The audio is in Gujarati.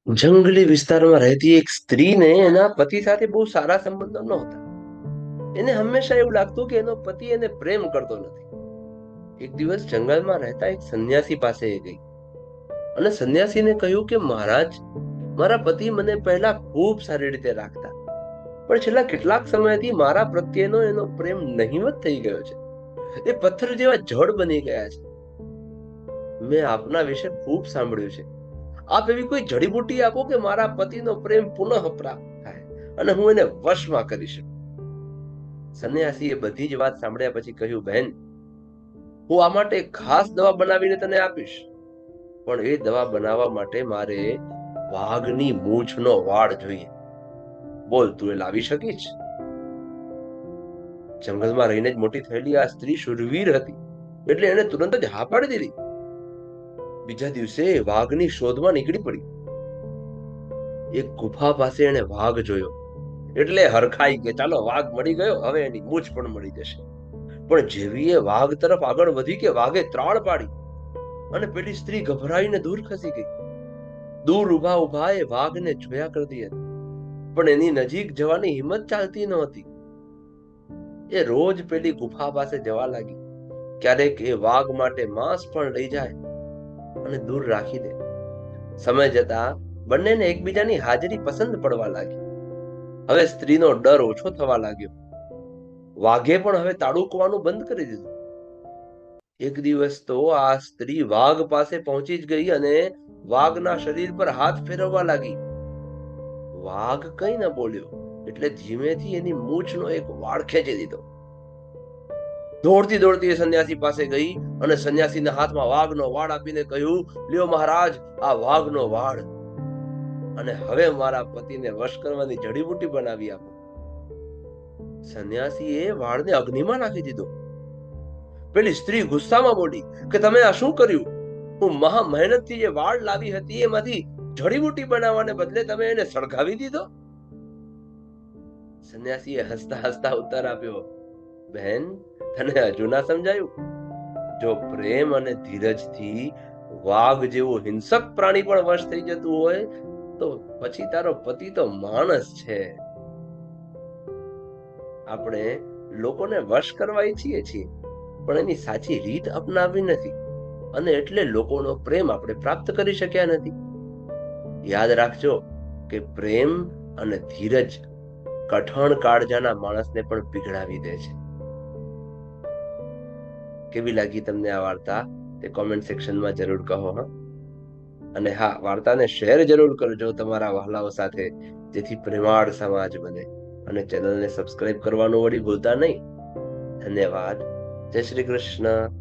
જંગલી વિસ્તારમાં રહેતી એક સ્ત્રીને એના પતિ સાથે બહુ સારા સંબંધો નહોતા. એને હંમેશા એવું લાગતું કે એનો પતિ એને પ્રેમ કરતો નથી. એક દિવસ જંગલમાં રહેતા એક સંન્યાસી પાસે એ ગઈ અને સંન્યાસીને કહ્યું કે મહારાજ, મારા પતિ મને પહેલા ખૂબ સારી રીતે રાખતા, પણ છેલ્લા કેટલાક સમયથી મારા પ્રત્યેનો એનો પ્રેમ નહિવત થઈ ગયો છે. એ પથ્થર જેવા જડ બની ગયા છે. મેં આપના વિશે ખૂબ સાંભળ્યું છે. આપ એવી કોઈ જડીબુટી આપો કે મારા પતિનો પ્રેમ પુનઃ પ્રાપ્ત થાય અને હું એને વશમાં કરી શકું. સંન્યાસીએ બધી જ વાત સાંભળ્યા પછી કહ્યું, બહેન, હું આ માટે ખાસ દવા બનાવીને તને આપીશ, પણ એ દવા બનાવવા માટે મારે વાઘની મૂછનો વાળ જોઈએ. બોલ, તું એ લાવી શકીશ? જંગલમાં રહીને જ મોટી થયેલી આ સ્ત્રી શૂરવીર હતી, એટલે એને તુરંત જ હા પાડી દીધી. બીજા દિવસે વાઘની શોધમાં નીકળી પડી. એક ગુફા પાસે એને વાઘ જોયો એટલે હરખાઈ કે ચાલો, વાઘ મળી ગયો, હવે એની મૂછ પણ મળી જશે. પણ જેવી એ વાઘ તરફ આગળ વધી કે વાઘે ત્રાળ પાડી અને પેલી સ્ત્રી ગભરાઈને દૂર ખસી ગઈ. દૂર ઉભા ઉભા એ વાઘને જોયા કરતી હતી, પણ એની નજીક જવાની હિંમત ચાલતી નહોતી. એ રોજ પેલી ગુફા પાસે જવા લાગી. ક્યારેક એ વાઘ માટે માંસ પણ લઈ જાય અને દૂર રાખી દે. સમય જતા બંનેને એકબીજાની હાજરી પસંદ પડવા લાગી. હવે સ્ત્રીનો ડર ઓછો થવા લાગ્યો. વાઘે પણ હવે તાડુકવાનું બંધ કરી દીધું. એક દિવસ તો આ સ્ત્રી વાઘ પાસે પહોંચી જ ગઈ અને વાઘના શરીર પર હાથ ફેરવવા લાગી. વાઘ કઈ ન બોલ્યો, એટલે ધીમેથી એની મૂછનો એક વાળ ખેંચી દીધો. દોડતી દોડતી એ સંન્યાસી પાસે ગઈ અને સંન્યાસીના હાથમાં વાઘનો વાળ આપીને કહ્યું, લ્યો મહારાજ, આ વાઘનો વાળ, અને હવે મારા પતિને વશ કરવાની જડીબુટી બનાવી આપો. સંન્યાસીએ વાળને અગ્નિમાં નાખી દીધો. પેલી સ્ત્રી ગુસ્સામાં બોલી કે તમે આ શું કર્યું? હું મહા મહેનતથી જે વાળ લાવી હતી એમાંથી જડીબુટી બનાવવાને બદલે તમે એને સળગાવી દીધો. સંન્યાસીએ હસતા હસતા ઉત્તર આપ્યો, બહેન, તને હજુ ના સમજાયું? જો પ્રેમ અને ધીરજથી વાઘ જેવું હિંસક પ્રાણી પણ વશ થઈ જતું હોય તો પછી તારો પતિ તો માણસ છે. આપણે લોકોને વશ કરવા ઈચ્છીએ છીએ, પણ એની સાચી રીત અપનાવી નથી, અને એટલે લોકોનો પ્રેમ આપણે પ્રાપ્ત કરી શક્યા નથી. યાદ રાખજો કે પ્રેમ અને ધીરજ કઠણ કાળજાના માણસને પણ પીગળાવી દે છે. કેવી લાગી તમને આ વાર્તા તે કોમેન્ટ સેક્શનમાં જરૂર કહો. હા, અને હા, વાર્તાને શેર જરૂર કરજો તમારા વહાલાઓ સાથે, જેથી પ્રેમાળ સમાજ બને. અને ચેનલને સબસ્ક્રાઇબ કરવાનું વળી ભૂલતા નહીં. ધન્યવાદ. જય શ્રી કૃષ્ણ.